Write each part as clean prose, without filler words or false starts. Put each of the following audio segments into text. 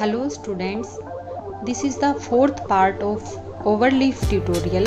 Hello students, this is the fourth part of overleaf tutorial.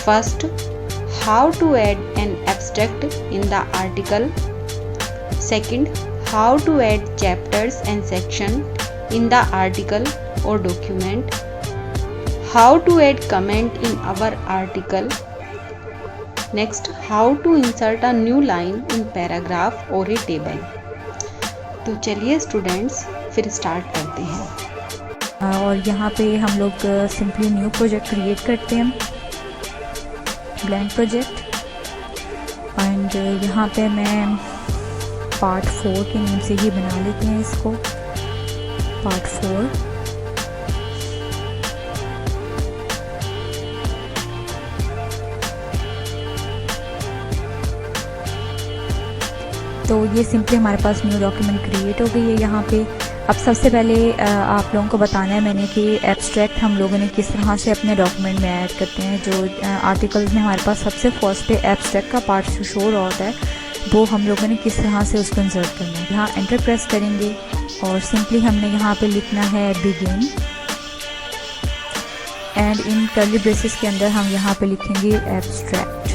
First, how to add an abstract in the article. Second, how to add chapters and section in the article or document. How to add comment in our article. Next, how to insert a new line in paragraph or a table. تو چلیے students پھر start کرتے ہیں. اور یہاں پہ ہم لوگ سمپلی نیو پروجیکٹ کریٹ کرتے ہیں, بلینک پروجیکٹ. اینڈ یہاں پہ میں پارٹ 4 کے نیم سے ہی بنا لیتے ہیں اس کو, پارٹ 4. تو یہ سمپلی ہمارے پاس نیو ڈاکیومنٹ کریٹ ہو گئی ہے. یہاں پہ اب سب سے پہلے آپ لوگوں کو بتانا ہے میں نے کہ ایبسٹریکٹ ہم لوگوں نے کس طرح سے اپنے ڈاکیومنٹ میں ایڈ کرتے ہیں. جو آرٹیکلز میں ہمارے پاس سب سے فرسٹ پہ ایبسٹریکٹ کا پارٹ شو ہوتا ہے, وہ ہم لوگوں نے کس طرح سے اس کو انسرٹ کرنا ہے. یہاں انٹر پریس کریں گے اور سمپلی ہم نے یہاں پہ لکھنا ہے بگن, اینڈ ان کرلی بریسز کے اندر ہم یہاں پہ لکھیں گے ایبسٹریکٹ.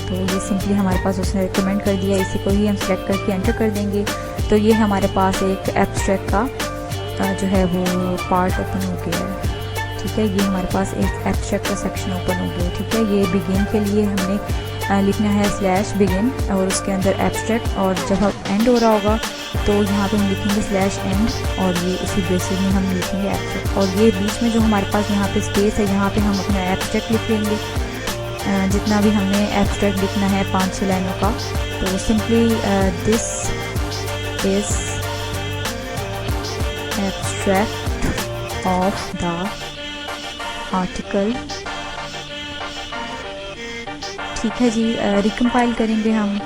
تو یہ سمپلی ہمارے پاس اس نے ریکمینڈ کر دیا, اسی کو ہی ہم سلیکٹ کر کے انٹر کر دیں گے. تو یہ ہمارے پاس ایک ایبسٹریکٹ کا جو ہے وہ پارٹ اوپن ہو گیا ہے. ٹھیک ہے, یہ ہمارے پاس ایک ایبسٹریکٹ کا سیکشن اوپن ہو گیا ہے. ٹھیک ہے, یہ بگن کے لیے ہم نے لکھنا ہے سلیش بگن اور اس کے اندر ایبسٹریکٹ, اور جب اینڈ ہو رہا ہوگا تو یہاں پہ ہم لکھیں گے سلیش اینڈ, اور یہ اسی بیسس میں ہم لکھیں گے ایبسٹریکٹ. اور یہ بیچ میں جو ہمارے پاس یہاں پہ اسپیس ہے, یہاں پہ ہم اپنا ایبسٹریکٹ لکھ لیں گے جتنا بھی ہم نے ایبسٹریکٹ لکھنا ہے 5-6 لائنوں کا. تو simply this is abstract of the article. ٹھیک ہے جی, ریکمپائل کریں گے ہم.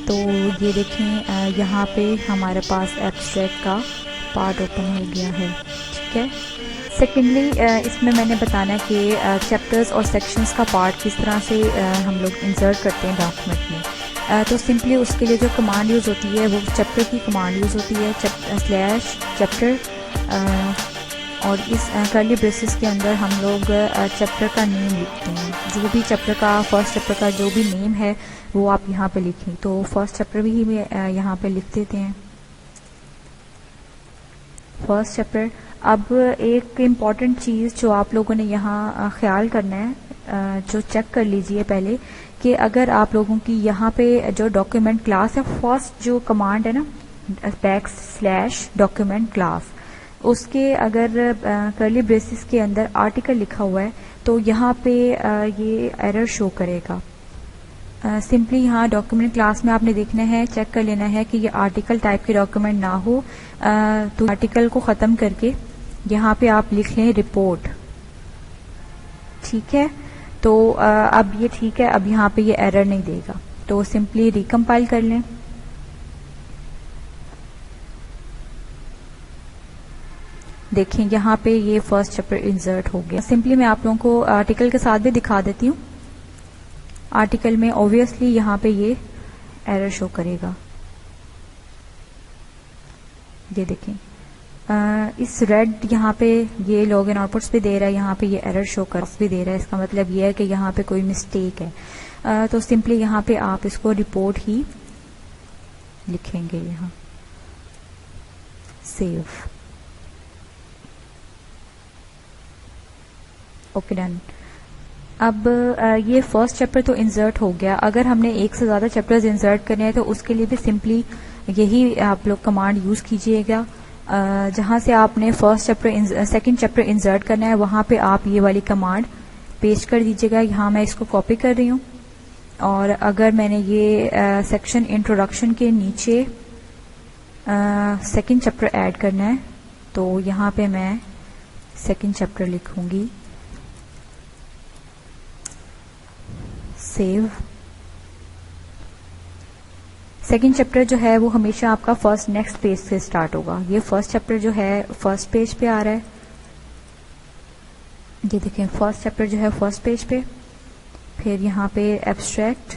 تو یہ دیکھیں یہاں پہ ہمارے پاس ایبسٹریکٹ کا پارٹ اوپن ہو گیا ہے. ٹھیک ہے, سیکنڈلی اس میں نے بتانا ہے کہ چیپٹرز اور سیکشنز کا پارٹ کس طرح سے ہم لوگ انسرٹ کرتے ہیں ڈاکیومنٹ میں. تو سمپلی اس کے لیے جو کمانڈ یوز ہوتی ہے وہ چیپٹر کی کمانڈ یوز ہوتی ہے, سلیش چیپٹر, اور اس کرلی بریسز کے اندر ہم لوگ چیپٹر کا نیم لکھتے ہیں. جو بھی چیپٹر کا فرسٹ چیپٹر کا جو بھی نیم ہے وہ آپ یہاں پہ لکھیں. تو فرسٹ چیپٹر بھی یہاں پہ لکھ دیتے ہیں, فرسٹ چیپٹر. اب ایک امپورٹنٹ چیز جو آپ لوگوں نے یہاں خیال کرنا ہے, جو چیک کر لیجئے پہلے کہ اگر آپ لوگوں کی یہاں پہ جو ڈاکیومنٹ کلاس ہے, فرسٹ جو کمانڈ ہے نا بیک سلیش ڈاکیومنٹ کلاس, اس کے اگر کرلی بریسز کے اندر آرٹیکل لکھا ہوا ہے تو یہاں پہ یہ ایرر شو کرے گا. سمپلی یہاں ڈاکیومنٹ کلاس میں آپ نے دیکھنا ہے, چیک کر لینا ہے کہ یہ آرٹیکل ٹائپ کے ڈاکیومنٹ نہ ہو. تو آرٹیکل کو ختم کر کے یہاں پہ آپ لکھ لیں رپورٹ. ٹھیک ہے, تو اب یہ ٹھیک ہے, اب یہاں پہ یہ ایرر نہیں دے گا. تو سمپلی ریکمپائل کر لیں. دیکھیں یہاں پہ یہ فرسٹ چیپٹر انسرٹ ہو گیا. سمپلی میں آپ لوگوں کو آرٹیکل کے ساتھ بھی دکھا دیتی ہوں. آرٹیکل میں اوبویسلی یہاں پہ یہ ایرر شو کرے گا. یہ دیکھیں اس ریڈ یہاں پہ یہ لاگ ان آؤٹ پٹس بھی دے رہا ہے, یہاں پہ یہ ایرر شو کرس بھی دے رہا ہے. اس کا مطلب یہ ہے کہ یہاں پہ کوئی مسٹیک ہے. تو سمپلی یہاں پہ آپ اس کو رپورٹ ہی لکھیں گے. یہاں سیو. Okay done. اب یہ فرسٹ چیپٹر تو انسرٹ ہو گیا. اگر ہم نے ایک سے زیادہ چیپٹرز انسرٹ کرنے ہیں تو اس کے لیے بھی سمپلی یہی آپ لوگ کمانڈ یوز کیجئے گا. جہاں سے آپ نے first chapter second chapter insert کرنا ہے وہاں پہ آپ یہ والی کمانڈ پیسٹ کر دیجئے گا. یہاں میں اس کو کاپی کر رہی ہوں, اور اگر میں نے یہ سیکشن انٹروڈکشن کے نیچے سیکنڈ چیپٹر ایڈ کرنا ہے تو یہاں پہ میں سیکنڈ چیپٹر لکھوں گی. سیو. سیکنڈ چیپٹر جو ہے وہ ہمیشہ آپ کا فرسٹ نیکسٹ پیج سے اسٹارٹ ہوگا. یہ فرسٹ چیپٹر جو ہے فرسٹ پیج پہ آ رہا ہے. یہ دیکھیں فرسٹ چیپٹر جو ہے فرسٹ پیج پہ. پھر یہاں پہ ایبسٹریکٹ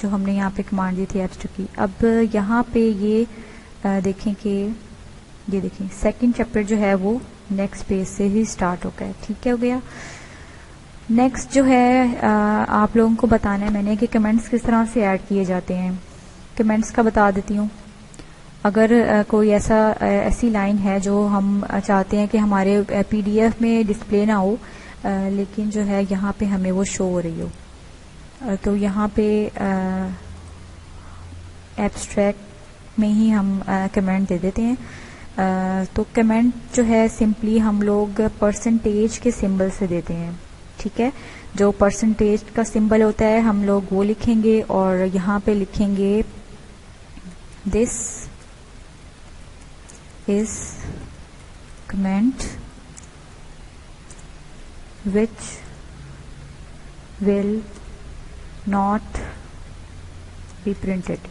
جو ہم نے یہاں پہ کمانڈ دی تھی ایبسٹریکٹ کی. اب یہاں پہ یہ دیکھیں کہ یہ دیکھیں سیکنڈ چیپٹر جو ہے وہ نیکسٹ پیج سے ہی اسٹارٹ ہو گیا. ٹھیک ہے ہو گیا. نیکسٹ جو ہے آپ لوگوں کو بتانا ہے میں نے کہ کمنٹس کس طرح سے ایڈ کیے جاتے ہیں. کمنٹس کا بتا دیتی ہوں. اگر کوئی ایسی لائن ہے جو ہم چاہتے ہیں کہ ہمارے پی ڈی ایف میں ڈسپلے نہ ہو لیکن جو ہے یہاں پہ ہمیں وہ شو ہو رہی ہو, تو یہاں پہ ایبسٹریکٹ میں ہی ہم کمنٹ دے دیتے ہیں. تو کمنٹ جو ہے سمپلی ہم لوگ پرسنٹیج کے سمبل سے دیتے ہیں. ٹھیک ہے, جو پرسنٹیج کا سمبل ہوتا ہے ہم لوگ وہ لکھیں گے اور یہاں پہ لکھیں گے دس از comment which will not be printed.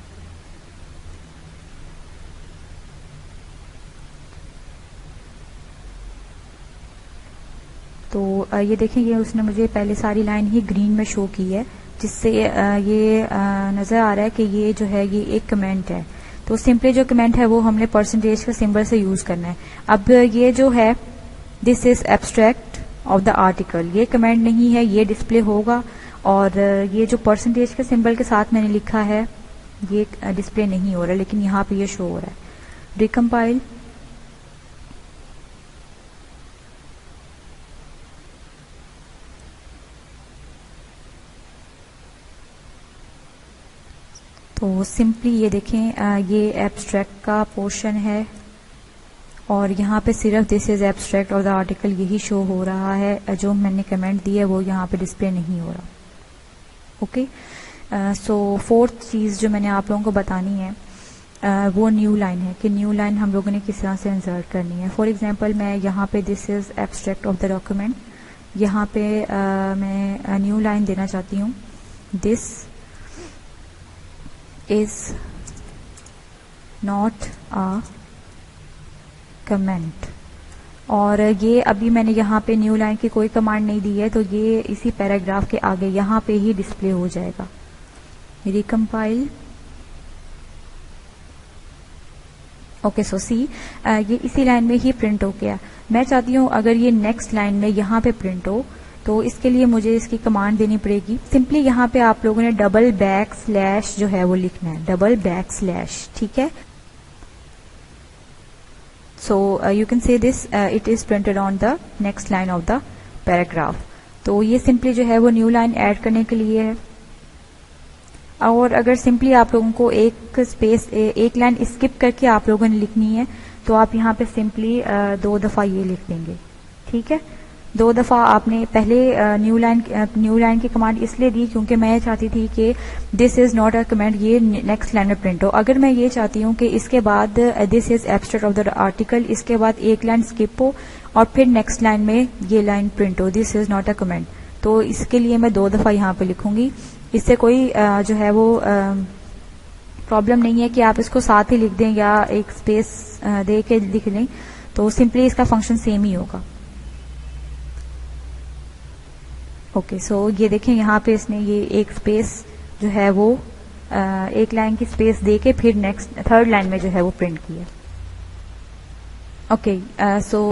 تو یہ دیکھیں یہ اس نے مجھے پہلے ساری لائن ہی گرین میں شو کی ہے جس سے یہ نظر آ رہا ہے کہ یہ جو ہے یہ ایک کمنٹ ہے. تو سمپلی جو کمنٹ ہے وہ ہم نے پرسنٹیج کا سمبل سے یوز کرنا ہے. اب یہ جو ہے this is abstract of the article, یہ کمنٹ نہیں ہے, یہ ڈسپلے ہوگا, اور یہ جو پرسنٹیج کے سمبل کے ساتھ میں نے لکھا ہے یہ ڈسپلے نہیں ہو رہا لیکن یہاں پہ یہ شو ہو رہا ہے. ریکمپائل. تو سمپلی یہ دیکھیں یہ ایبسٹریکٹ کا پورشن ہے اور یہاں پہ صرف دس از ایبسٹریکٹ اور دا آرٹیکل یہی شو ہو رہا ہے, جو میں نے کمنٹ دی ہے وہ یہاں پہ ڈسپلے نہیں ہو رہا. اوکے, سو فورتھ چیز جو میں نے آپ لوگوں کو بتانی ہے وہ نیو لائن ہے کہ نیو لائن ہم لوگوں نے کس طرح سے انسرٹ کرنی ہے. فار ایگزامپل میں یہاں پہ this is abstract of the document, یہاں پہ میں نیو لائن دینا چاہتی ہوں دس is not a comment. اور یہ ابھی میں نے یہاں پہ نیو لائن کی کوئی کمانڈ نہیں دی ہے تو یہ اسی پیراگراف کے آگے یہاں پہ ہی ڈسپلے ہو جائے گا. ریکمپائل. اوکے, سو سی یہ اسی لائن میں ہی پرنٹ ہو گیا. میں چاہتی ہوں اگر یہ نیکسٹ لائن میں یہاں پہ پرنٹ ہو تو اس کے لیے مجھے اس کی کمانڈ دینی پڑے گی. سمپلی یہاں پہ آپ لوگوں نے ڈبل بیک سلیش جو ہے وہ لکھنا ہے, ڈبل بیک سلیش. ٹھیک ہے, so you can see this it is printed on the next line of the paragraph. تو یہ سمپلی جو ہے وہ نیو لائن ایڈ کرنے کے لیے ہے. اور اگر سمپلی آپ لوگوں کو ایک اسپیس ایک لائن اسکپ کر کے آپ لوگوں نے لکھنی ہے تو آپ یہاں پہ سمپلی 2 دفعہ یہ لکھ دیں گے. ٹھیک ہے, 2 دفعہ آپ نے پہلے نیو لائن کی کمانڈ اس لیے دی کیونکہ میں چاہتی تھی کہ this is not a comment یہ نیکسٹ لائن میں پرنٹ ہو. اگر میں یہ چاہتی ہوں کہ اس کے بعد this is abstract of the article, اس کے بعد ایک لائن اسکپ ہو اور پھر نیکسٹ لائن میں یہ line print who this is not a comment, تو اس کے لیے میں 2 دفعہ یہاں پہ لکھوں گی. اس سے کوئی جو ہے وہ پرابلم نہیں ہے کہ آپ اس کو ساتھ ہی لکھ دیں یا ایک اسپیس دے کے لکھ دیں, تو سمپلی اس کا فنکشن سیم ہی ہوگا. اوکے, سو یہ دیکھیں یہاں پہ اس نے یہ ایک اسپیس جو ہے وہ ایک لائن کی اسپیس دے کے پھر نیکسٹ 3rd لائن میں جو ہے وہ پرنٹ کیا. اوکے, سو